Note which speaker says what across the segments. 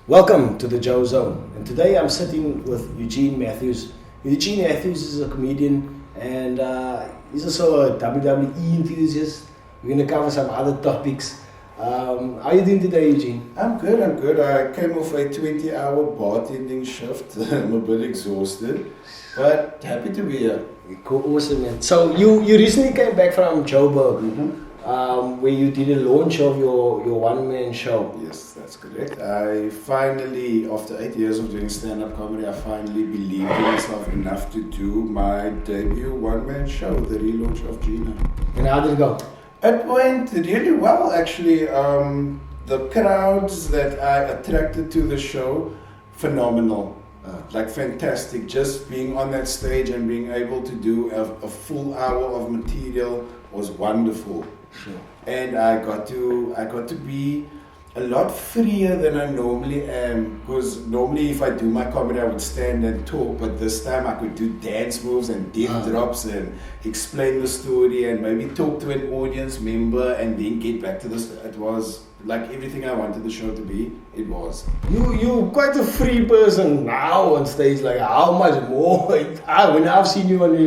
Speaker 1: Welcome to the Joe Zone, and today I'm sitting with Eugene Mathews. Eugene Mathews is a comedian and he's also a WWE enthusiast. We're going to cover some other topics. How are you doing today, Eugene?
Speaker 2: I'm good. I came off a 20-hour bartending shift. I'm a bit exhausted, but happy to be here.
Speaker 1: Cool, awesome, man. So you recently came back from Joburg, where you did a launch of your one-man show.
Speaker 2: Yes, that's correct. I finally, after 8 years of doing stand-up comedy, I finally believed in myself enough to do my debut one-man show, the relaunch of Gina.
Speaker 1: And how did it go?
Speaker 2: It went really well, actually. The crowds that I attracted to the show, phenomenal. Like fantastic. Just being on that stage and being able to do a full hour of material was wonderful.
Speaker 1: Sure.
Speaker 2: And I got to be a lot freer than I normally am, because normally if I do my comedy I would stand and talk, but this time I could do dance moves and death drops and explain the story and maybe talk to an audience member and then get back to this. It was like everything I wanted the show to be. It was.
Speaker 1: You're quite a free person now on stage. Like, how much more? When I've seen you on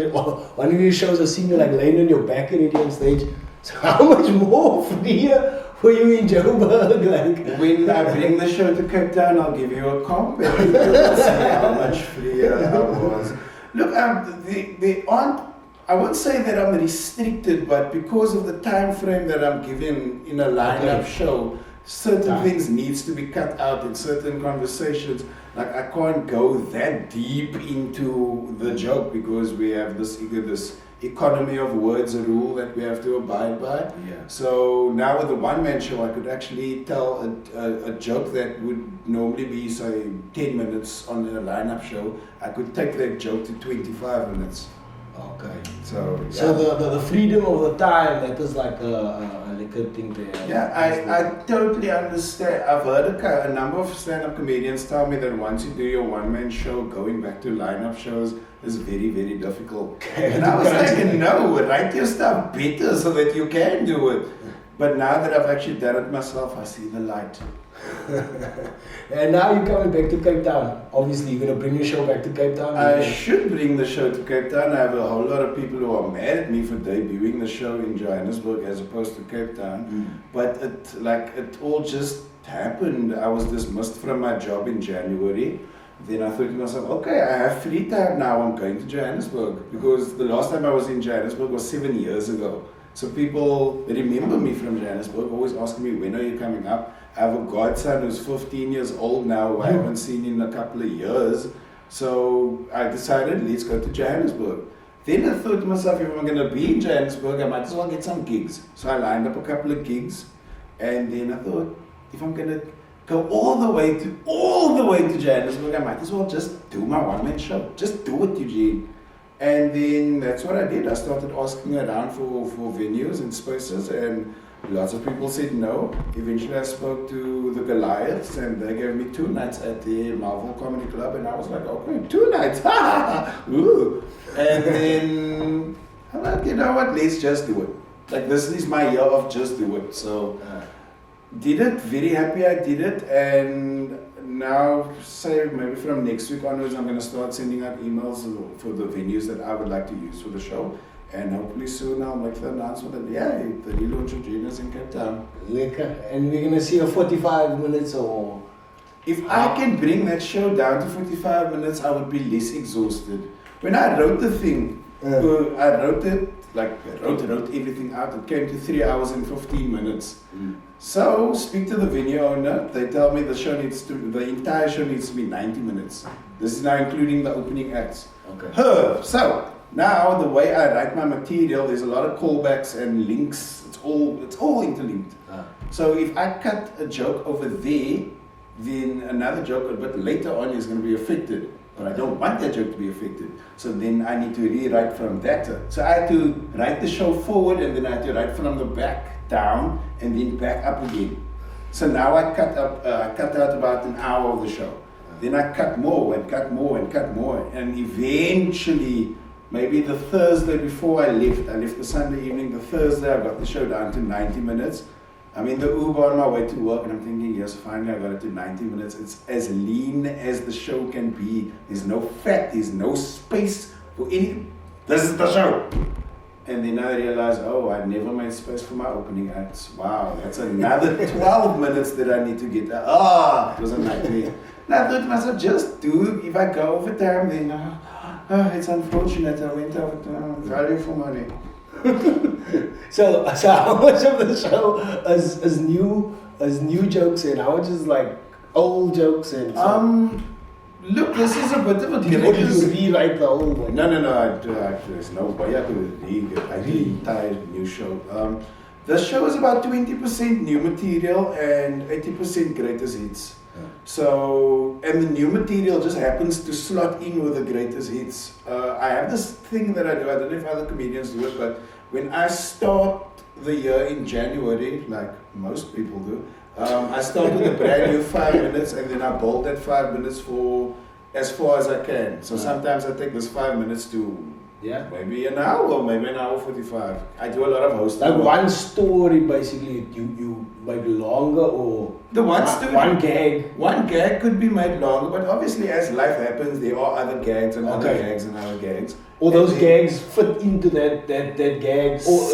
Speaker 1: one of your shows, I've seen you like laying on your back already on stage. So how much more freer were you in Joburg? Like,
Speaker 2: when I bring the show to Cape Town, I'll give you a comp and you'll see how much freer I was. Look, they aren't. I won't say that I'm restricted, but because of the time frame that I'm given in a lineup show, certain things needs to be cut out in certain conversations. Like I can't go that deep into the joke because we have this economy of words, a rule that we have to abide by.
Speaker 1: Yeah.
Speaker 2: So now with the one-man show, I could actually tell a joke that would normally be, say, 10 minutes on a lineup show. I could take that joke to 25 minutes.
Speaker 1: Okay.
Speaker 2: So yeah.
Speaker 1: So the freedom of the time, that is like a good thing to have.
Speaker 2: Yeah, I totally understand. I've heard a number of stand-up comedians tell me that once you do your one-man show, going back to line-up shows is very, very difficult. And I was like, no, write your stuff better so that you can do it. But now that I've actually done it myself, I see the light.
Speaker 1: And now you're coming back to Cape Town. Obviously, you're going to bring your show back to Cape Town.
Speaker 2: I should bring the show to Cape Town. I have a whole lot of people who are mad at me for debuting the show in Johannesburg as opposed to Cape Town. But it all just happened. I was dismissed from my job in January. Then I thought to myself, okay, I have free time now. I'm going to Johannesburg. Because the last time I was in Johannesburg was 7 years ago. So people remember me from Johannesburg, always asking me, when are you coming up? I have a godson who's 15 years old now, who I haven't seen in a couple of years. So I decided, let's go to Johannesburg. Then I thought to myself, if I'm going to be in Johannesburg, I might as well get some gigs. So I lined up a couple of gigs. And then I thought, if I'm going to go all the way to Johannesburg, I might as well just do my one-man show. Just do it, Eugene. And then that's what I did. I started asking around for venues and spaces, and lots of people said no. Eventually I spoke to the Goliaths and they gave me 2 nights at the Marvel Comedy Club, and I was like, okay, 2 nights, ooh. And then I'm like, you know what, let's just do it. Like, this is my year of just do it. So did it, very happy I did it, and now, say maybe from next week onwards, I'm going to start sending out emails for the venues that I would like to use for the show. And hopefully soon I'll make the announcement that, yeah, the relaunch of Gina's in Cape Town.
Speaker 1: And we're going to see a 45 minutes or...
Speaker 2: If I can bring that show down to 45 minutes, I would be less exhausted. When I wrote the thing, I wrote it, wrote everything out. It came to 3 hours and 15 minutes. So, speak to the venue owner. They tell me the entire show needs to be 90 minutes. This is now including the opening acts.
Speaker 1: Okay.
Speaker 2: So, now the way I write my material, there's a lot of callbacks and links. It's all interlinked. So if I cut a joke over there, then another joke a bit later on is going to be affected. But I don't want that joke to be affected. So then I need to rewrite from that. So I had to write the show forward, and then I had to write from the back down and then back up again. So now I cut out about an hour of the show. Then I cut more and cut more and cut more. And eventually, maybe the Thursday before I left the Sunday evening, the Thursday I got the show down to 90 minutes. I'm in the Uber on my way to work and I'm thinking, yes, finally I got it to 90 minutes. It's as lean as the show can be. There's no fat, there's no space for any. This is the show. And then I realized, oh, I never made space for my opening acts. Wow, that's another 12 minutes that I need to get. It was a nightmare. Now I thought to myself, just do, if I go over time, then it's unfortunate. I went over time, value for money.
Speaker 1: So how much of the show is new jokes and how much is like old jokes and
Speaker 2: Look, this is a bit of a
Speaker 1: did you rewrite the old one?
Speaker 2: No, there's no way I could read I did an entire new show. The show is about 20% new material and 80% greatest hits. So, and the new material just happens to slot in with the greatest hits. I have this thing that I do, I don't know if other comedians do it, but when I start the year in January, like most people do, I start with a brand new 5 minutes and then I build that 5 minutes for as far as I can. So sometimes I take this 5 minutes to maybe an hour or maybe an hour 45. I do a lot of hosting.
Speaker 1: Like one story basically, you make longer or
Speaker 2: the one story,
Speaker 1: one gag.
Speaker 2: One gag could be made longer, but obviously as life happens, there are other gags and other gags and other gags.
Speaker 1: Or those gags fit into that gag or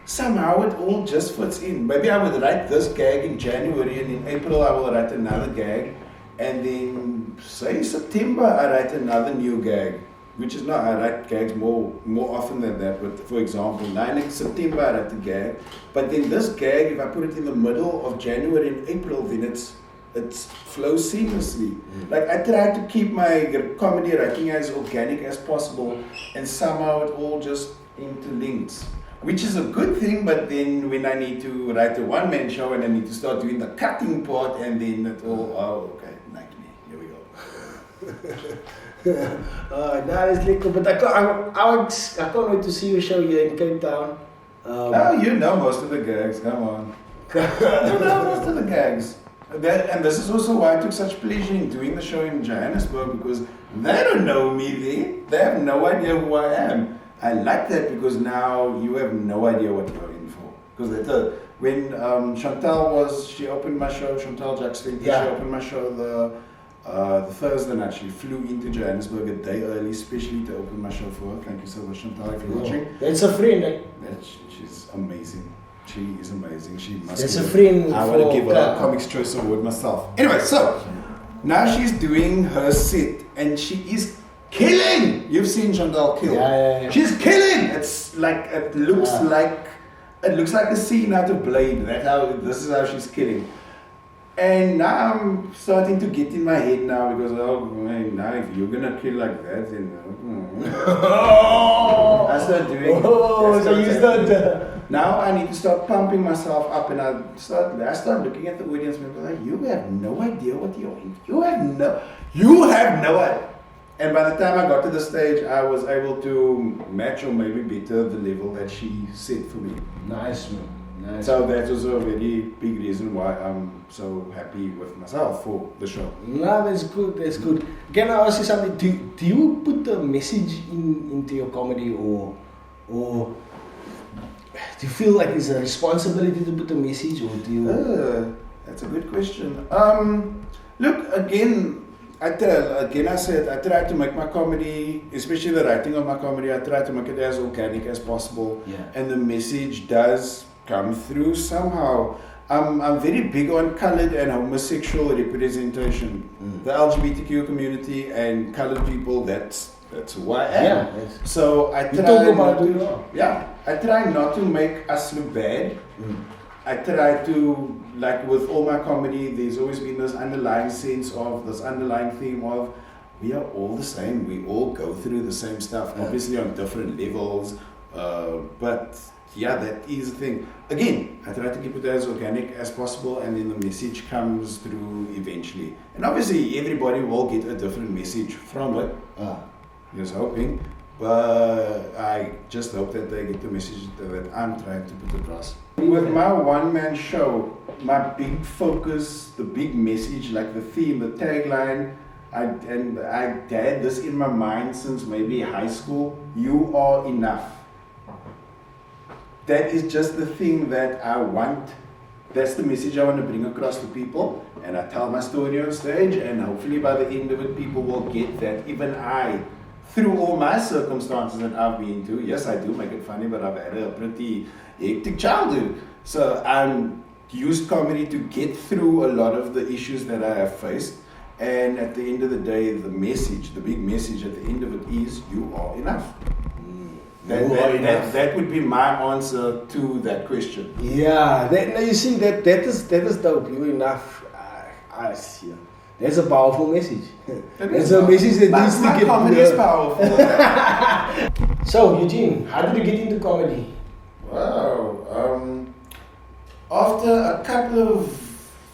Speaker 2: somehow it all just fits in. Maybe I would write this gag in January and in April I will write another gag. And then, say September, I write another new gag, which is not, I write gags more often than that. But for example, 9th September, I write a gag. But then this gag, if I put it in the middle of January and April, then it flows seamlessly. Like I try to keep my comedy writing as organic as possible, and somehow it all just interlinks. Which is a good thing, but then when I need to write a one-man show and I need to start doing the cutting part, and then it all, okay, nightmare, here we go.
Speaker 1: That is lekker, but I can't wait to see your show here in Cape Town.
Speaker 2: You know most of the gags, come on. You know most of the gags. And this is also why I took such pleasure in doing the show in Johannesburg, because they don't know me there. They have no idea who I am. I like that because now you have no idea what you're in for. Because when she opened my show, Chantal Jackson, she opened my show the Thursday night. She flew into Johannesburg a day early, especially to open my show for her. Thank you so much, Chantal, if you're watching.
Speaker 1: That's a friend, eh?
Speaker 2: She's amazing. She is amazing. She must
Speaker 1: That's a friend.
Speaker 2: I want to give her a Comics Choice Award myself. Anyway, so now she's doing her set and she is killing! You've seen Chantal kill.
Speaker 1: Yeah.
Speaker 2: She's killing! It's like it looks like a scene out of Blade. This is how she's killing. And now I'm starting to get in my head now because now if you're gonna kill like that, then I start doing. Now I need to start pumping myself up, and I start looking at the audience and be like, you have no idea what you're in. You have no idea. And by the time I got to the stage, I was able to match or maybe better the level that she set for me.
Speaker 1: Nice, man. Nice.
Speaker 2: So that was a very big reason why I'm so happy with myself for the show.
Speaker 1: No, that's good. That's good. Can I ask you something? Do you put a message into your comedy, or do you feel like there's a responsibility to put a message, or do you?
Speaker 2: That's a good question. Look, again, I try to make my comedy, especially the writing of my comedy, I try to make it as organic as possible.
Speaker 1: Yeah.
Speaker 2: And the message does come through somehow. I'm very big on colored and homosexual representation. The LGBTQ community and colored people, that's who I am.
Speaker 1: Yeah,
Speaker 2: so I try not to make us look bad. I try to, like with all my comedy, there's always been this underlying sense of, this underlying theme of, we are all the same, we all go through the same stuff, obviously on different levels, but yeah, that is the thing. Again, I try to keep it as organic as possible, and then the message comes through eventually. And obviously everybody will get a different message from it, just hoping, but I just hope that they get the message that I'm trying to put across. With my one-man show, my big focus, the big message, like the theme, the tagline, I had this in my mind since maybe high school: you are enough. that is just the thing that I want. That's the message I want to bring across to people. And I tell my story on stage, and hopefully by the end of it, people will get that. Even I, through all my circumstances that I've been through, yes, I do make it funny, but I've had a pretty hectic childhood. So I'm used comedy to get through a lot of the issues that I have faced. And at the end of the day, the message, the big message at the end of it is, you are enough. That would be my answer to that question.
Speaker 1: Yeah, now you see that is dope. You're enough. I see. That's a powerful message. That's a message that needs to get.
Speaker 2: Comedy is powerful.
Speaker 1: So Eugene, how did you get into comedy?
Speaker 2: Wow. After a couple of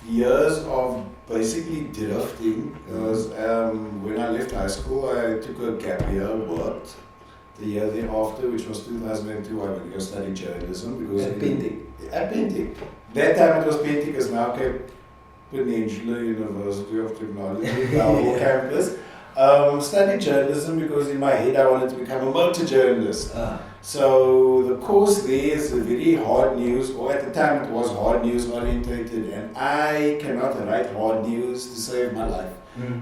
Speaker 2: years of basically drifting, because when I left high school, I took a gap year, worked. The year thereafter, which was 2002, I went to go study journalism.
Speaker 1: At Pentic.
Speaker 2: At Pentic. That time it was Pentic, is now Cape Peninsula University of Technology, our whole campus. Studied journalism because in my head I wanted to become a motor journalist. So the course there is a very hard news, or at the time it was hard news orientated, and I cannot write hard news to save my life.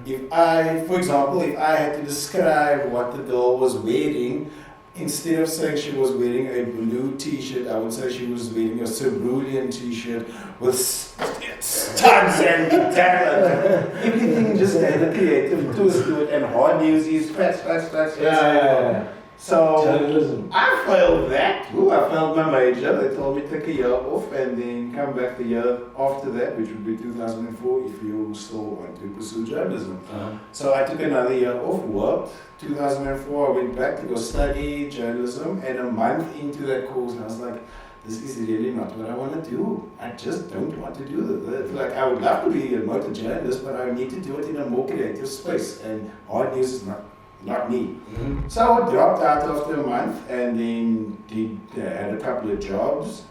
Speaker 2: If I, for example, if I had to describe what the girl was wearing, instead of saying she was wearing a blue t-shirt, I would say she was wearing a cerulean t-shirt with studs and talent. Everything just had a creative twist to it, and hard news is scratch.
Speaker 1: Yeah.
Speaker 2: So
Speaker 1: Journalism.
Speaker 2: I failed that. I failed my major. They told me to take a year off and then come back the year after that, which would be 2004 if you still want to pursue journalism. So I took another year off, worked. 2004 I went back to go study journalism, and a month into that course I was like, this is really not what I want to do. I just don't want to do this. Like, I would love to be a motor journalist, but I need to do it in a more creative space, and hard news is not me. So I dropped out after a month, and then had a couple of jobs.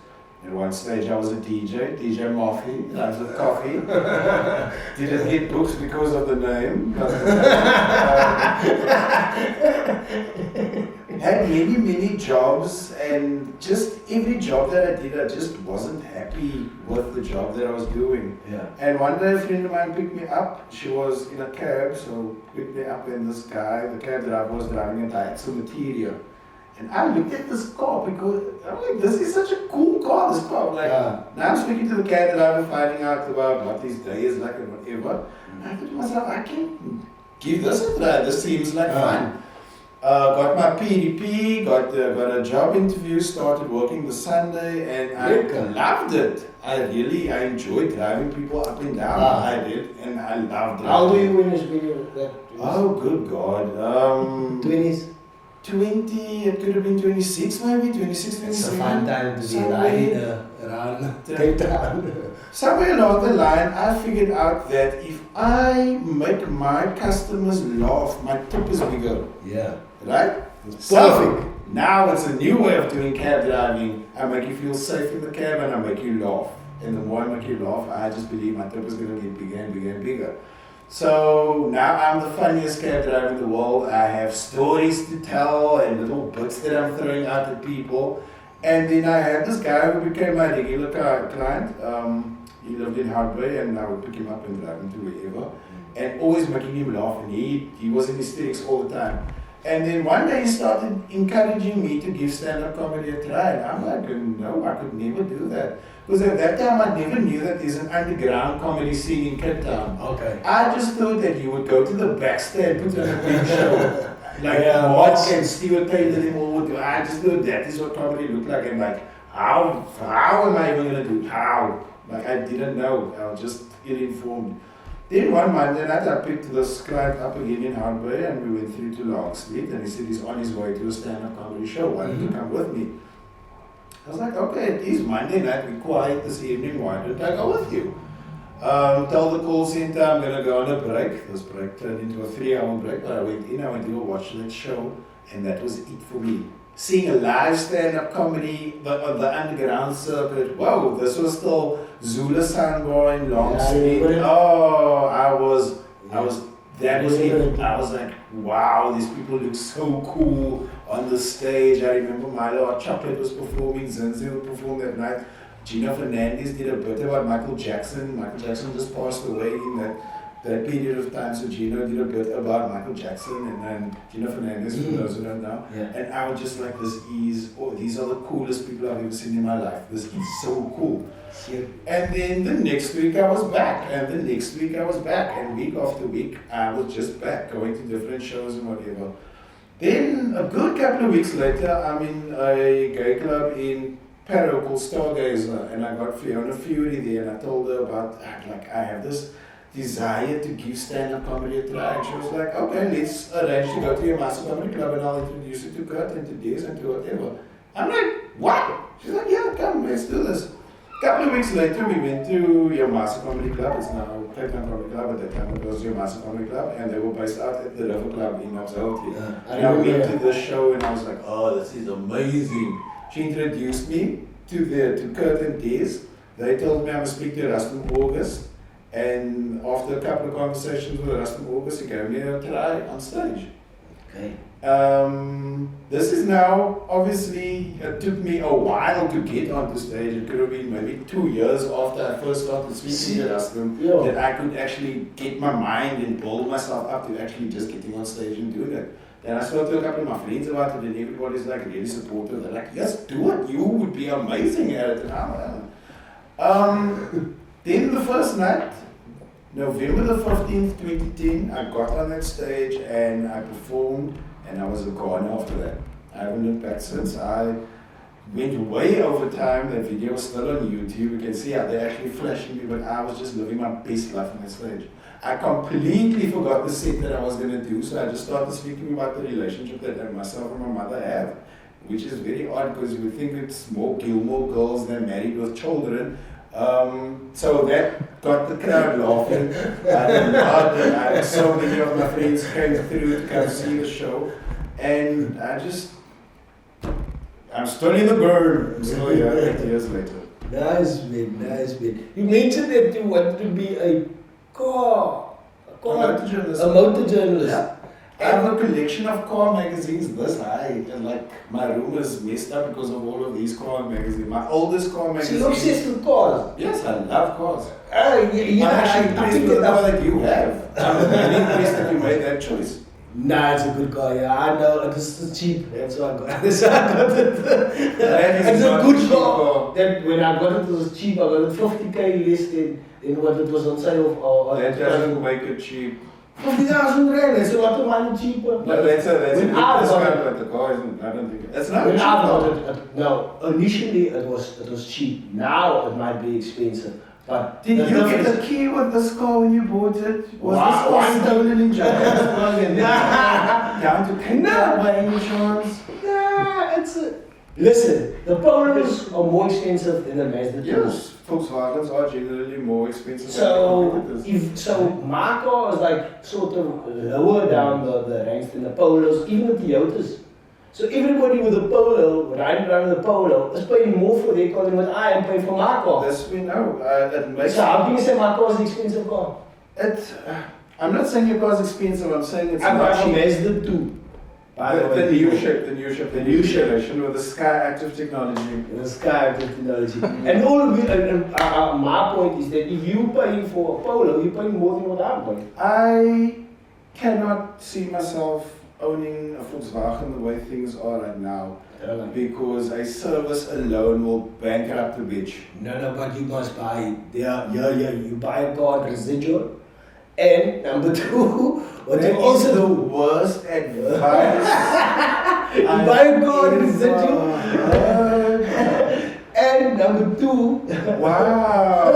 Speaker 2: At one stage I was a DJ Mathews, I was with coffee. Didn't get booked because of the name. Had many jobs, and just every job that I did, I just wasn't happy with the job that I was doing.
Speaker 1: Yeah.
Speaker 2: And one day a friend of mine picked me up. She was in a cab, so picked me up, and this guy, the cab driver, was driving, and I had some material. And I looked at this car because I'm like, this is such a cool car, this car. Like, now I'm speaking to the cab driver, finding out about what his day is like and whatever. And I thought to myself, I can give this a try. This seems like fun. Got my PDP, got a job interview, started working the Sunday, and I loved it. I enjoyed driving people up and down. I did, and I loved it.
Speaker 1: How old were you when you were that?
Speaker 2: Oh, good God.
Speaker 1: 20s?
Speaker 2: 20, it could have been 26 maybe, 26, 27.
Speaker 1: It's a fun time to be riding around Cape Town.
Speaker 2: Somewhere along the line, I figured out that if I make my customers laugh, my tip is bigger.
Speaker 1: Yeah.
Speaker 2: Right?
Speaker 1: Perfect.
Speaker 2: Now it's a new way of doing cab driving. I make you feel safe in the cab, and I make you laugh. And the more I make you laugh, I just believe my tip is going to get bigger and bigger and bigger. So now I'm the funniest cab driver in the world. I have stories to tell and little bits that I'm throwing out at people. And then I had this guy who became my regular client. He lived in Hard Bay, and I would pick him up and drive him to wherever. And always making him laugh, and he was in hysterics all the time. And then one day he started encouraging me to give stand-up comedy a try. And I'm like, no, I could never do that. Because at that time I never knew that there's an underground comedy scene in Cape Town.
Speaker 1: Okay.
Speaker 2: I just thought that you would go to the backstand, put on a big show. Like Mark and Stuart Taylor and all would do. I just thought that is what comedy looked like. And like, how am I even going to do? How? Like, I didn't know. I was just ill-informed. Then one Monday night, I picked this client up again in Hard Bay, and we went through to Long Street, and he said he's on his way to a stand-up comedy show. Why don't you come with me? I was like, okay, it is Monday night, we're quiet this evening, why don't I go with you? Tell the call center I'm going to go on a break. This break turned into a 3-hour break, but I went to go watch that show, and that was it for me. Seeing a live stand-up comedy, the underground circuit, whoa, this was still Zula Sandbar in Long Street. Oh, I was that was it. I was like, wow, these people look so cool on the stage. I remember Milo Hot Chocolate was performing, Zinzi performed that night. Gina Fernandez did a bit about Michael Jackson. Michael Jackson just passed away in that period of time, so Gina did a bit about Michael Jackson, and then Gina Fernandez, for those who don't know.
Speaker 1: Yeah.
Speaker 2: And I was just like, these are the coolest people I've ever seen in my life. This is so cool. And then the next week I was back, and the next week I was back, and week after week I was just back, going to different shows and whatever. Then a good couple of weeks later, I'm in a gay club in Paro called Stargazer, and I got Fiona Fury there, and I told her about, like, I have this desire to give stand-up comedy a try, and she was like, okay, let's arrange to go to your master comedy club, and I'll introduce you to Kurt and to Des and to whatever. I'm like, what? She's like, yeah, come, let's do this. A couple of weeks later, we went to Yomasa Comedy Club. It's now Cape Town Comedy Club. At that time, it was Yomasa Comedy Club, and they were based out at the River Club in Oxford. And I went to the show, and I was like, oh, this is amazing. She introduced me to Kurt and Des. They told me I must speak to Rustin August, and after a couple of conversations with Rustin August, he gave me a try on stage.
Speaker 1: Okay.
Speaker 2: This is now, obviously, it took me a while to get onto stage. It could have been maybe 2 years after I first started speaking to Rustin that I could actually get my mind and build myself up to actually just getting on stage and doing it. And I spoke to a couple of my friends about it, and everybody's like really supportive. They're like, yes, do it, you would be amazing at it. And then the first night, November the 15th, 2010, I got on that stage and I performed, and I was a goner after that. I haven't looked back since. I went way over time. That video is still on YouTube. You can see how they're actually flashing me, but I was just living my best life on that stage. I completely forgot the set that I was going to do, so I just started speaking about the relationship that myself and my mother have, which is very odd because you would think it's more Gilmore Girls than Married with Children. So that got the crowd laughing. So many of my friends came through to come see the show, and I'm still in the burn. I'm still here 8 years later.
Speaker 1: Nice, man. You mentioned that you wanted to be a motor journalist.
Speaker 2: Yeah. I have a collection of car magazines this high, and like my room is messed up because of all of these car magazines. My oldest car magazine.
Speaker 1: So you're obsessed with cars?
Speaker 2: Yes, I love cars.
Speaker 1: I'm
Speaker 2: actually impressed with the car that you have. I'm really impressed that you made that choice.
Speaker 1: Nah, it's a good car, yeah. I know, it's cheap. That's why I got it. It's a good car. That when I got it, it was cheap. I got it 50k less than what it was on sale.
Speaker 2: That doesn't make it cheap.
Speaker 1: 50,000 rand, that's a lot of money cheaper.
Speaker 2: No, that's a good discount, but the car isn't, I don't think it's not
Speaker 1: when
Speaker 2: cheap.
Speaker 1: I got it, no, initially it was cheap. Now it might be expensive. But
Speaker 2: did you get a key with this car when you bought it? Was this all stolen in Johannesburg? Down to Cape Town by any chance?
Speaker 1: Nah, it's a... Listen, the Polos are more expensive than the Mazda 2s.
Speaker 2: Yes, Volkswagens are generally more expensive.
Speaker 1: So my car is like sort of lower down the ranks than the Polos, even the Toyotas. So everybody with a Polo, riding around with a Polo, is paying more for their car than what I am paying for my car.
Speaker 2: This we know.
Speaker 1: So how can you say my car is an expensive car?
Speaker 2: I'm not saying your car is expensive, I'm saying it's
Speaker 1: not cheap.
Speaker 2: I'm
Speaker 1: Mazda 2.
Speaker 2: The new generation with the Sky Active technology.
Speaker 1: The Sky Active technology. And all of you, my point is that if you paying for a Polo, you're paying more than what I'm paying.
Speaker 2: I cannot see myself owning a Volkswagen the way things are right now, because a service alone will bankrupt the bitch.
Speaker 1: No, but you must buy. You buy a car residual. And number two, what you also
Speaker 2: the worst advice.
Speaker 1: You buy a car residual. And number two,
Speaker 2: wow.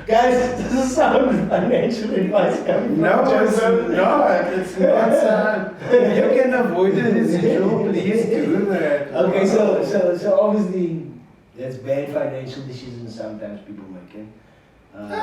Speaker 1: Guys, this sounds financial advice coming from
Speaker 2: it's not. You can avoid the residual, please do that.
Speaker 1: Okay, so obviously that's bad financial decisions sometimes people make.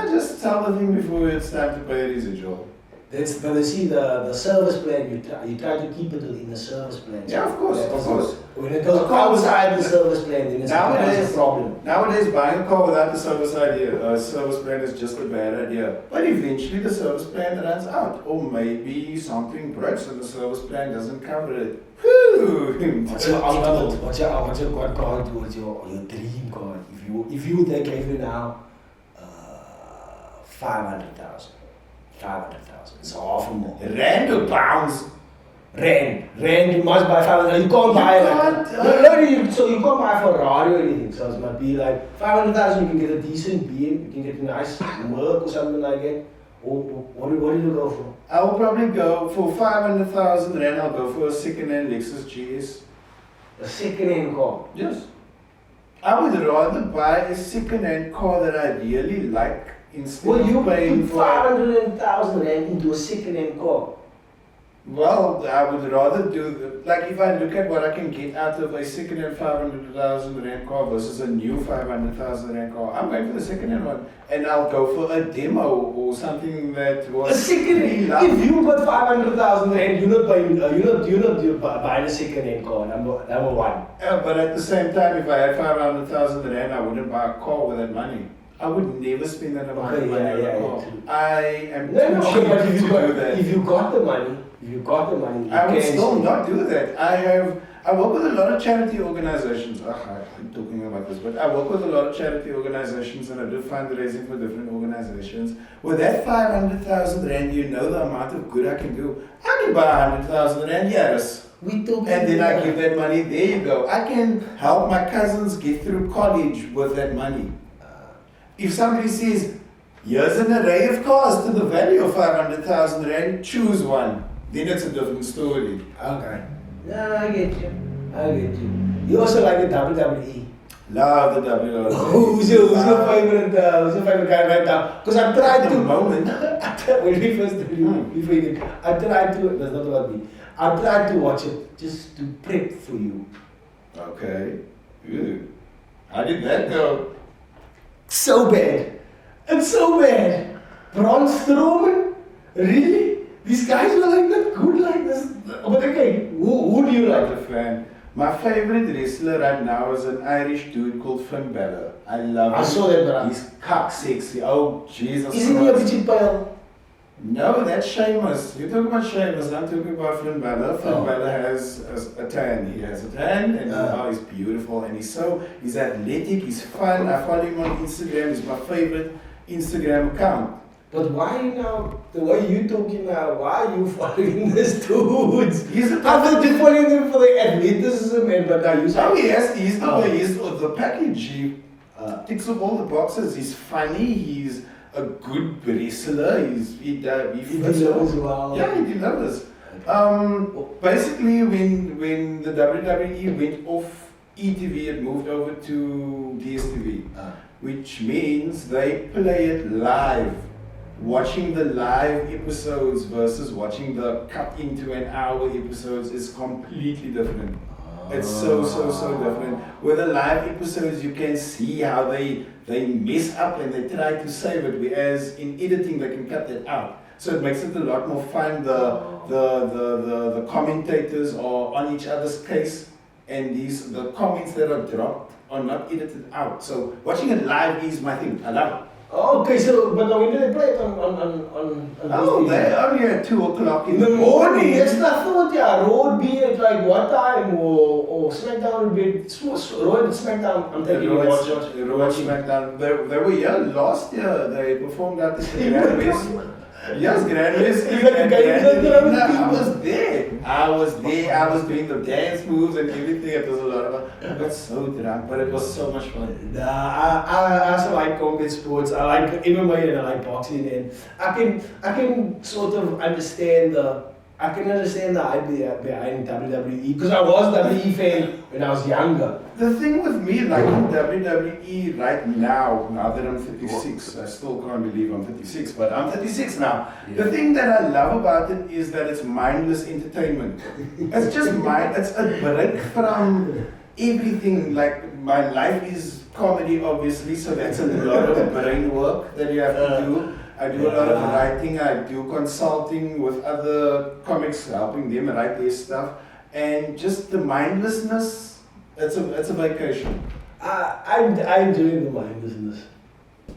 Speaker 2: Just tell the thing before it's time to pay a residual.
Speaker 1: But you see the service plan, you try to keep it within the service plan.
Speaker 2: Yeah, of course.
Speaker 1: When it goes outside the service plan, then it's a problem.
Speaker 2: Nowadays, buying a car without the service plan is just a bad idea. But eventually the service plan runs out. Or maybe something breaks and the service plan doesn't cover it. Whew!
Speaker 1: What's your car towards your dream car? If you they gave you now 500,000. 500,000. It's half a mil.
Speaker 2: Rand or pounds?
Speaker 1: Rand, you must buy 500,000. You can't buy so you can't buy a Ferrari or anything. So it might be like 500,000. You can get a decent BM. You can get a nice Merc or something like that. Or what do you go for?
Speaker 2: I will probably go for 500,000 Rand. I'll go for a second-hand Lexus GS.
Speaker 1: A second-hand car?
Speaker 2: Yes. I would rather buy a second-hand car that I really like instead of paying
Speaker 1: for 500,000 Rand into a second-hand car.
Speaker 2: Well, I would rather do, like if I look at what I can get out of a second-hand 500,000 Rand car versus a new 500,000 Rand car, I'm going for the second-hand one. And I'll go for a demo or something that was...
Speaker 1: A second-hand? If you got 500,000 Rand, you're not buying a second-hand car, number one.
Speaker 2: But at the same time, if I had 500,000 Rand, I wouldn't buy a car with that money. I would never spend that amount of money on a car. I am too cheap to do that.
Speaker 1: If you got the money,
Speaker 2: I would still not do that. I work with a lot of charity organizations. I'm talking about this, but I work with a lot of charity organizations and I do fundraising for different organizations. With that 500,000 Rand, you know the amount of good I can do. I can buy 100,000 Rand, yes. And then I give that money, there you go. I can help my cousins get through college with that money. If somebody says, here's an array of cars to the value of 500,000 Rand, choose one. Then it's a different story.
Speaker 1: Okay. No, I get you. You also like the WWE.
Speaker 2: Love the WWE.
Speaker 1: Who's your favorite guy right now? Because I tried to.
Speaker 2: Moment.
Speaker 1: When we first did, I tried to. That's not about me. I tried to watch it just to prep for you.
Speaker 2: Okay. Ew. How did that go?
Speaker 1: So bad. It's so bad. Braun Strowman? Really? These guys were like that good like this. But okay, who do you like?
Speaker 2: I'm a fan. My favorite wrestler right now is an Irish dude called Finn Balor. I love him.
Speaker 1: I saw that, bro.
Speaker 2: He's cock sexy. Oh, Jesus.
Speaker 1: Isn't he a bit pale?
Speaker 2: No, that's Sheamus. You're talking about Sheamus. I'm talking about Finn Balor. Finn Balor has a tan. He has a tan and he's beautiful and he's athletic, he's fun. I follow him on Instagram. He's my favorite Instagram account.
Speaker 1: But why now, the way you talking now, why are you following this dude? I thought you following him for the athleticism, but now you say...
Speaker 2: Oh yes, he's the package. He ticks off all the boxes. He's funny, he's a good wrestler, he delivers
Speaker 1: well.
Speaker 2: Yeah, he delivers. Basically, when the WWE went off ETV, it moved over to DSTV, which means they play it live. Watching the live episodes versus watching the cut into an hour episodes is completely different. It's so different. With the live episodes, you can see how they mess up and they try to save it, whereas in editing they can cut that out. So it makes it a lot more fun. The commentators are on each other's case, and the comments that are dropped are not edited out. So watching it live is my thing. I love it.
Speaker 1: Okay, so but when do they play it on
Speaker 2: they're only at 2 o'clock
Speaker 1: in the morning. That's nothing. Raw would be at like what time or SmackDown would be Raw and SmackDown. I'm taking
Speaker 2: Raw and SmackDown. They were here last year. They performed at the Grand West. Yes, Grand West. I was there. I was doing the dance moves and everything. It was a lot of fun. I got so drunk, but it was so much fun.
Speaker 1: I also like combat sports. I like MMA and I like boxing, and I can sort of understand the idea behind WWE because I was a WWE fan when I was younger.
Speaker 2: The thing with me liking WWE right now that I'm 36, I still can't believe I'm 36, but I'm 36 now. Yeah. The thing that I love about it is that it's mindless entertainment. It's just it's a break from everything. Like my life is comedy, obviously, so that's a lot of brain work that you have to do. I do a lot of writing, I do consulting with other comics, helping them write their stuff. and just the mindlessness. It's a vacation.
Speaker 1: I'm doing the mindlessness.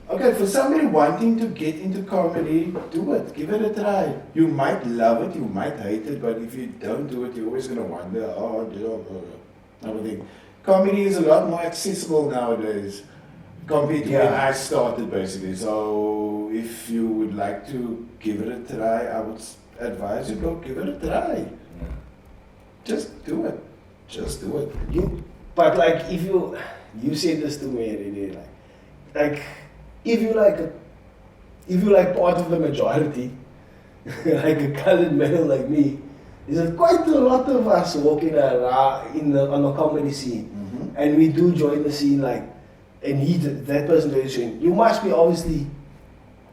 Speaker 2: Okay, for somebody wanting to get into comedy, do it. Give it a try. You might love it, you might hate it, but if you don't do it, you're always going to wonder, everything. Comedy is a lot more accessible nowadays compared to when I started, basically. So if you would like to give it a try, I would advise you go give it a try.
Speaker 1: Yeah.
Speaker 2: Just do it. Just do it.
Speaker 1: But like, if you said this to me already, like if you like part of the majority, like a colored male like me, there's quite a lot of us walking around on the comedy scene, and we do join the scene, like, and that person is saying, you must be obviously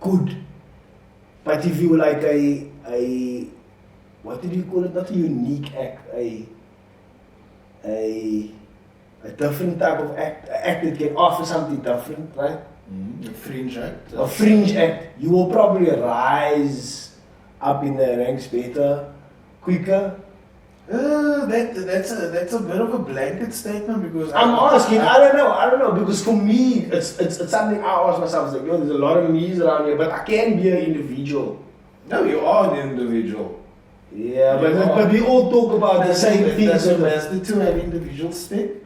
Speaker 1: good, but if you like a what did you call it? Not a unique act, a different type of act that can offer something different, right?
Speaker 2: A fringe act.
Speaker 1: A fringe act. You will probably rise up in the ranks better, quicker.
Speaker 2: That's a bit of a blanket statement because
Speaker 1: I'm asking. I don't know because for me it's something I ask myself. It's like, there's a lot of me's around here, but I can be an individual.
Speaker 2: No, you are an individual.
Speaker 1: Yeah, but we all talk about the same things.
Speaker 2: Does it matter to have individual stick?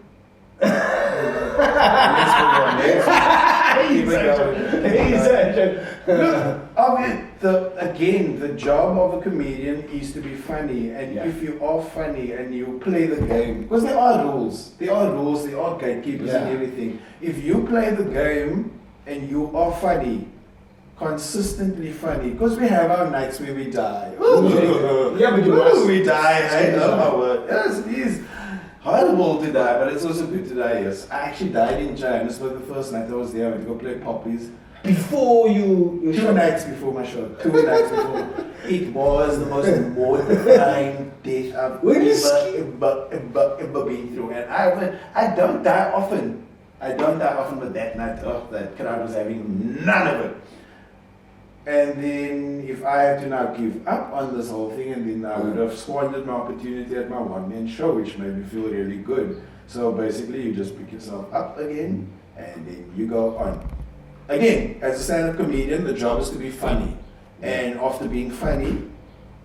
Speaker 2: Again, the job of a comedian is to be funny, and if you are funny and you play the game, because there are rules, there are gatekeepers and everything. If you play the game and you are funny, consistently funny, because we have our nights where we die.
Speaker 1: Yeah, but you must.
Speaker 2: We die. I know how it. Yes, it is horrible to die, but it's also good to die. Yes, I actually died in Johannesburg the first night I was there. I went to go play poppies.
Speaker 1: Before you
Speaker 2: 2 nights before my show. 2 nights before. It was the most mortifying death I've ever been through. And I don't die often. But that night, that crowd was having none of it. And then if I had to now give up on this whole thing, and then I would have squandered my opportunity at my one-man show, which made me feel really good. So basically you just pick yourself up again, and then you go on. Again, as a stand-up comedian, the job is to be funny. And after being funny,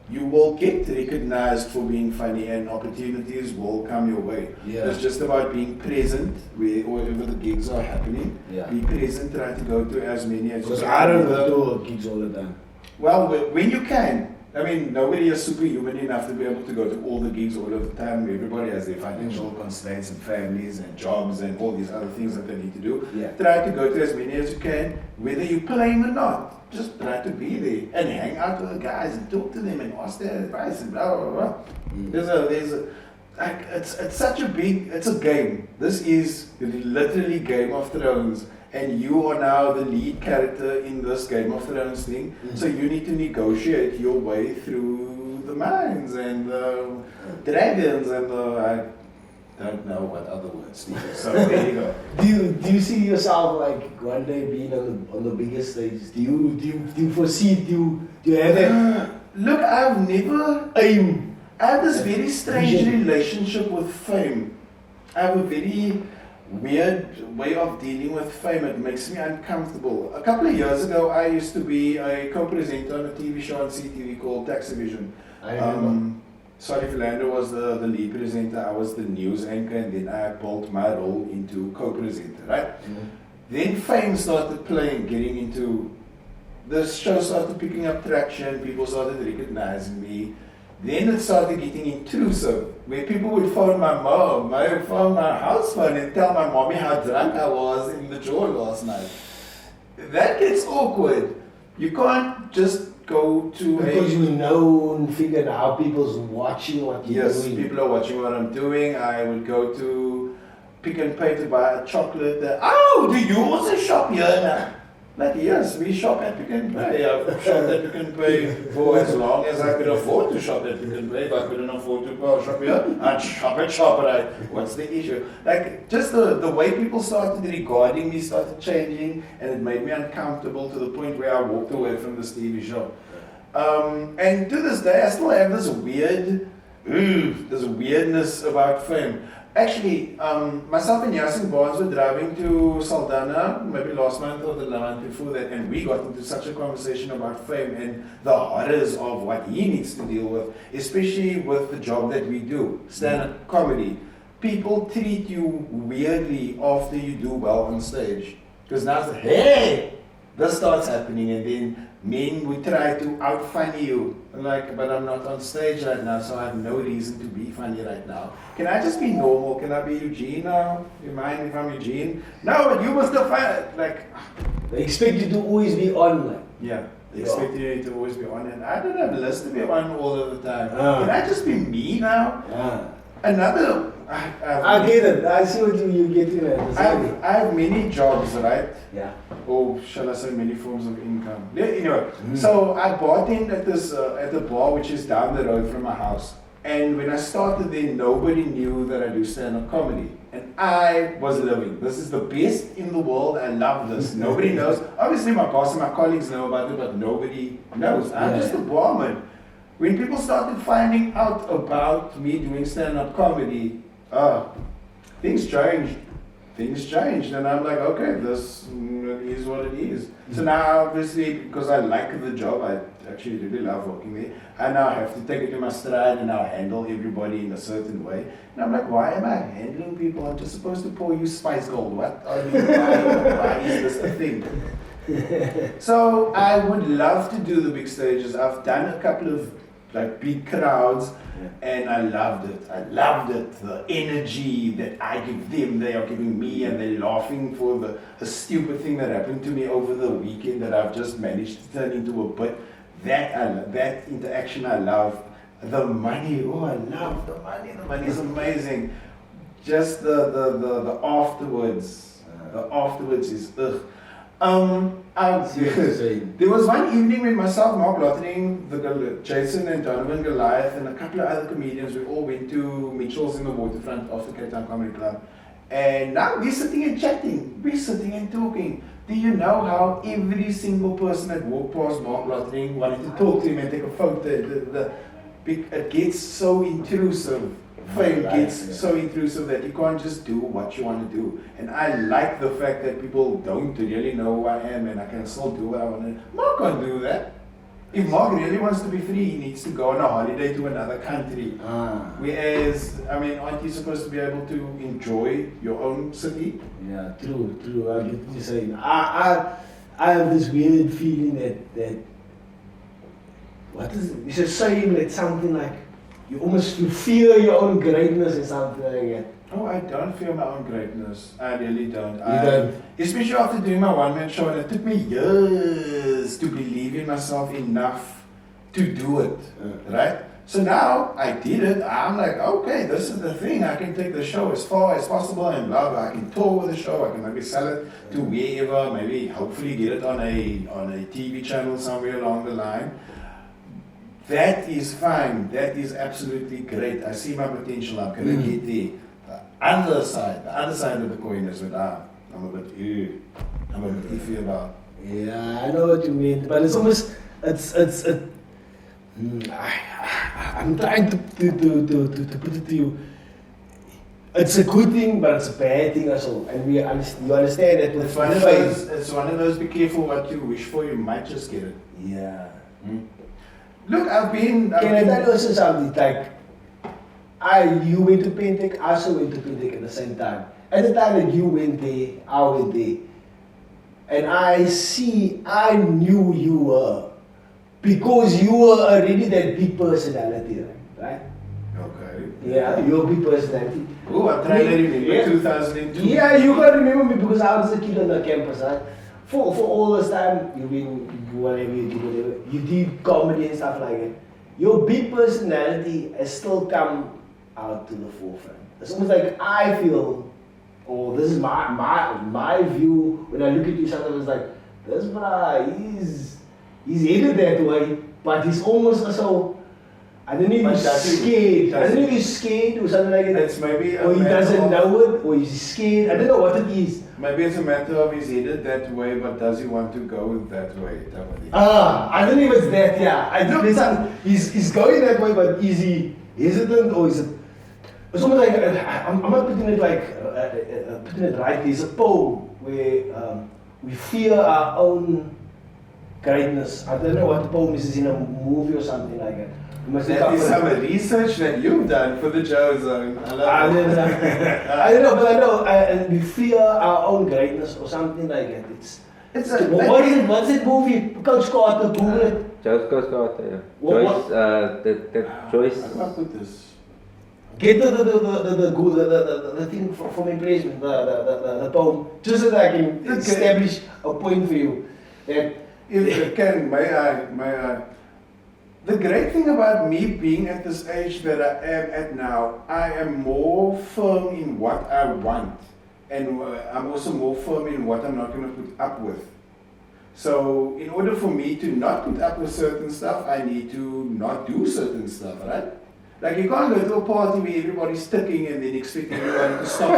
Speaker 2: you will get recognized for being funny, and opportunities will come your way.
Speaker 1: Yeah.
Speaker 2: It's just about being present wherever the gigs are happening.
Speaker 1: Yeah.
Speaker 2: Be present, try to go to as many as you
Speaker 1: Because
Speaker 2: can.
Speaker 1: I don't do gigs all the time.
Speaker 2: Well, when you can. I mean, nobody is superhuman enough to be able to go to all the gigs all of the time. Everybody has their financial constraints and families and jobs and all these other things that they need to do.
Speaker 1: Yeah.
Speaker 2: Try to go to as many as you can, whether you're playing or not. Just try to be there and hang out with the guys and talk to them and ask their advice and blah blah blah. It's such a big, it's a game. This is literally Game of Thrones, and you are now the lead character in this Game of Thrones thing. So you need to negotiate your way through the mines and the dragons and the don't know what other words to use. So there you go.
Speaker 1: Do you see yourself like one day being on the biggest stage? Do you foresee? Do you have that?
Speaker 2: Look, I've never
Speaker 1: aim.
Speaker 2: I have this very strange relationship with fame. I have a very weird way of dealing with fame. It makes me uncomfortable. A couple of years ago, I used to be a co-presenter on a TV show on CTV called Tax Division.
Speaker 1: I remember.
Speaker 2: Sorry, Philando was the lead presenter. I was the news anchor, and then I built my role into co-presenter, right? Then fame started getting into, the show started picking up traction, people started recognizing me. Then it started getting intrusive, where people would phone my mom, phone my house phone and tell my mommy how drunk I was in the jaw last night. That gets awkward. You can't just go to
Speaker 1: because you know and figure out how people's watching what you're doing.
Speaker 2: Yes, people are watching what I'm doing. I would go to Pick and Pay to buy a chocolate. Do you also shop here now? Like, yes, we shop at Pick and Pay. I've shopped at Pick and Pay for as long as I could afford to shop at Pick and Pay. If I couldn't afford to go shop here, I'd shop at ShopRite. What's the issue? Like, just the way people started regarding me started changing, and it made me uncomfortable to the point where I walked away from this TV show. And to this day, I still have this weird this weirdness about fame. Actually, myself and Yasin Barnes were driving to Saldanha maybe last month or the month before that, and we got into such a conversation about fame and the horrors of what he needs to deal with, especially with the job that we do, stand-up comedy. People treat you weirdly after you do well on stage. Because now it's like, hey, this starts happening, and then men would try to out-funny you. Like, but I'm not on stage right now, so I have no reason to be funny right now. Can I just be normal? Can I be Eugene now? You mind if I'm Eugene? No, but you must have fun. Like,
Speaker 1: they expect you to always be on, like.
Speaker 2: yeah, they expect you to always be on, and I don't have lists to be on all of the time. Can I just be me now? Another.
Speaker 1: I get it. I see what you get in it.
Speaker 2: I have many jobs, right?
Speaker 1: Yeah.
Speaker 2: Or shall I say many forms of income. Anyway, so I bartended at this at the bar which is down the road from my house. And when I started there, nobody knew that I do stand-up comedy. And I was living. This is the best in the world. I love this. Nobody knows. Obviously my boss and my colleagues know about it, but nobody knows. I'm just a barman. When people started finding out about me doing stand-up comedy, things changed. Things changed, and I'm like, okay, this is what it is. So now, obviously, because I like the job, I actually really love working there, I now have to take it to my stride and now handle everybody in a certain way. And I'm like, why am I handling people? I'm just supposed to pour you Spice Gold. What are you why is this a thing? So I would love to do the big stages. I've done a couple of like big crowds, and I loved it. I loved it. The energy that I give them, they are giving me, and they're laughing for the stupid thing that happened to me over the weekend that I've just managed to turn into a bit. That interaction I love. The money, I love the money. The money is amazing. Just the afterwards. The afterwards is ugh. There was one evening when myself, Mark Lottering, Jason and Donovan Goliath, and a couple of other comedians, we all went to Mitchell's in the waterfront of the Cape Town Comedy Club. And now we're sitting and chatting, we're sitting and talking. Do you know how every single person that walked past Mark Lottering wanted to talk to him and take a photo? It gets so intrusive. Fame gets so intrusive that you can't just do what you want to do. And I like the fact that people don't really know who I am and I can still do what I want to do. Mark can't do that. If Mark really wants to be free, he needs to go on a holiday to another country. Whereas, aren't you supposed to be able to enjoy your own city?
Speaker 1: Yeah, true. I get what you're saying. I have this weird feeling that what is it? It's a saying that something like you feel your own greatness or something like that.
Speaker 2: Oh, I don't feel my own greatness. I really don't.
Speaker 1: You don't?
Speaker 2: Especially after doing my one-man show, and it took me years to believe in myself enough to do it, right? So now I did it. I'm like, okay, this is the thing. I can take the show as far as possible and blah blah. I can tour with the show. I can maybe sell it to wherever. Maybe hopefully get it on a TV channel somewhere along the line. That is fine. That is absolutely great. I see my potential. I'm gonna get there. The other side of the coin is that I'm a bit iffy about.
Speaker 1: Yeah, I know what you mean, but it's almost I'm trying to put it to you. It's a good thing, but it's a bad thing as well. And you understand that
Speaker 2: it's one of those. Be careful what you wish for. You might just get it.
Speaker 1: Yeah.
Speaker 2: Look,
Speaker 1: Can I tell you also something? Like, you went to Pentec, I also went to Pentec at the same time. At the time that you went there, I went there. And I knew you were. Because you were already that big personality, right?
Speaker 2: Okay.
Speaker 1: Yeah, you're a big personality.
Speaker 2: Oh, I'm trying to remember 2002.
Speaker 1: Yeah, you can remember me because I was a kid on the campus, right? For all this time, you did comedy and stuff like that. Your big personality has still come out to the forefront. It's almost like I feel, this is my view when I look at you. Sometimes it's like, this bruh, he's headed that way, but he's almost so. I don't know if he's scared. I don't know if he's scared or something like that.
Speaker 2: It's maybe
Speaker 1: or he doesn't know it, or he's scared. I don't know what it is.
Speaker 2: Maybe it's a matter of he's headed that way, but does he want to go that way?
Speaker 1: I don't know if it's that, yeah. I think he's going that way, but is he hesitant or is it? It's almost like I'm not putting it like putting it right. There's a poem where we fear our own greatness. I don't know what the poem is. It's in a movie or something like that.
Speaker 2: That is some research that you've done for the Joe Zone. I love it.
Speaker 1: I don't know, but I know, and we fear our own greatness or something like that. What's that movie? Coach Carter, Google it.
Speaker 3: Coach Carter, yeah.
Speaker 1: What?
Speaker 3: Joyce.
Speaker 2: How do I put this?
Speaker 1: Get the thing from impressment, the poem, just so that I can establish a point for you. That
Speaker 2: If I can, may I? The great thing about me being at this age that I am at now, I am more firm in what I want. And I'm also more firm in what I'm not going to put up with. So in order for me to not put up with certain stuff, I need to not do certain stuff, right? Like you can't go to a party where everybody's ticking and then expect everyone to stop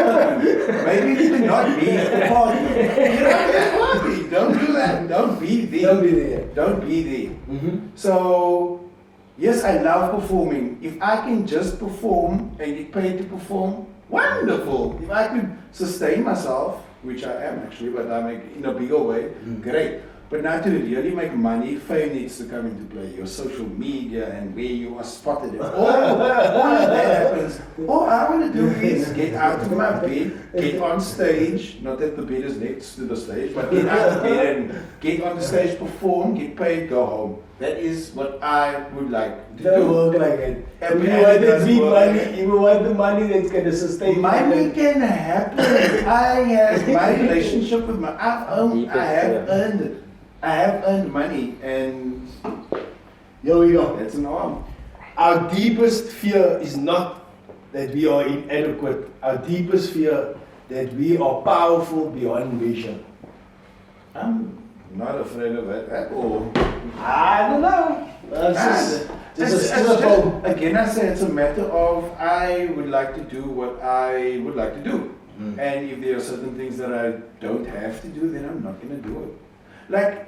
Speaker 2: ticking. Maybe you can not be at the party. Get out of that party. Don't do that. Don't be there.
Speaker 1: Don't be there.
Speaker 2: Don't be there.
Speaker 1: Mm-hmm.
Speaker 2: So, yes, I love performing. If I can just perform and get paid to perform, wonderful. If I could sustain myself, which I am actually, but I make in a bigger way, great. But now to really make money, fame needs to come into play. Your social media and where you are spotted. And all of that happens. All I want to do is get out of my bed, get on stage. Not that the bed is next to the stage, but get out of bed and get on the stage, perform, get paid, go home. That is what I would like to
Speaker 1: don't
Speaker 2: do.
Speaker 1: work like that.
Speaker 2: And
Speaker 1: You want the
Speaker 2: doesn't
Speaker 1: big
Speaker 2: work
Speaker 1: money,
Speaker 2: like that.
Speaker 1: you want the money that's going to sustain
Speaker 2: Money
Speaker 1: you.
Speaker 2: can happen. I have my relationship with my. I have earned it. I have earned money, and
Speaker 1: Here we go.
Speaker 2: that's an arm.
Speaker 1: Our deepest fear is not that we are inadequate. Our deepest fear that we are powerful beyond measure.
Speaker 2: I'm not afraid of it at all.
Speaker 1: I don't know.
Speaker 2: Again, I say it's a matter of I would like to do what I would like to do. And if there are certain things that I don't have to do, then I'm not going to do it. Like,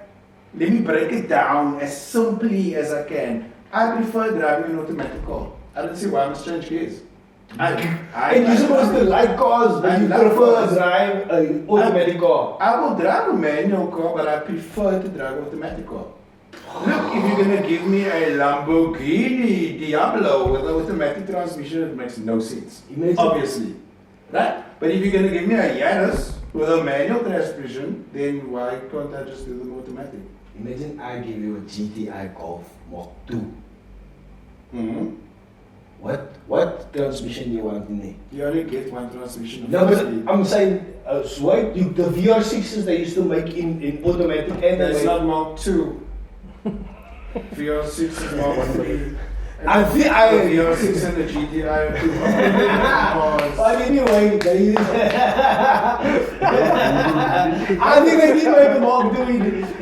Speaker 2: let me break it down as simply as I can. I prefer driving an automatic car. I don't see why I'm a strange case.
Speaker 1: And you're supposed to like cars, but you prefer to drive an automatic car.
Speaker 2: I will drive a manual car, but I prefer to drive an automatic car. Look, if you're going to give me a Lamborghini Diablo with an automatic transmission, it makes no sense. Obviously. Right? But if you're going to give me a Yaris with a manual transmission, then why can't I just do them automatic?
Speaker 1: Imagine I give you a GTI Golf Mark 2.
Speaker 2: Mm-hmm.
Speaker 1: What transmission you want in there?
Speaker 2: You only get one transmission.
Speaker 1: No, but I'm saying, the VR6s they used to make in automatic and
Speaker 2: That's
Speaker 1: they
Speaker 2: not Mark 2. VR6 is Mark 3.
Speaker 1: I think
Speaker 2: VR6 and the GTI are two cars.
Speaker 1: But anyway, I think they did make a Mark 2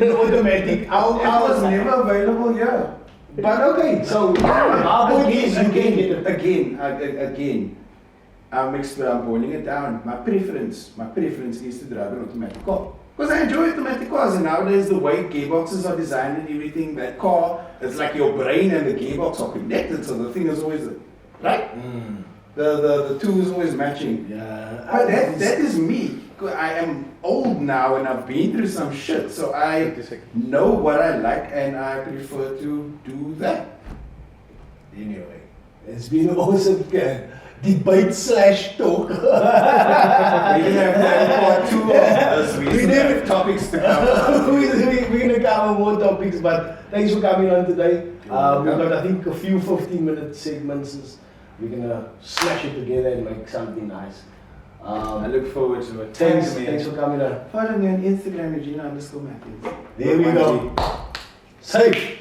Speaker 1: in automatic.
Speaker 2: I was never available here.
Speaker 1: But okay, so our point is you can get it.
Speaker 2: Again, I'm boiling it down. My preference is to drive an automatic car. Because I enjoy automatic cars, and nowadays the way gearboxes are designed and everything, that car, it's like your brain and the gearbox are connected, so the thing is always, right? The two is always matching.
Speaker 1: Yeah.
Speaker 2: But that is me. I am old now and I've been through some shit, so I know what I like and I prefer to do that.
Speaker 1: Anyway, it's been an awesome debate / talk.
Speaker 2: We didn't have part 2 of this. We have topics to cover.
Speaker 1: We're going to cover more topics, but thanks for coming on today. We've got, I think, a few 15-minute segments. We're going to smash it together and make something nice.
Speaker 2: I look forward to it.
Speaker 1: Thanks for coming on.
Speaker 2: Follow me on Instagram, Eugene _Mathews.
Speaker 1: There we go. Safe.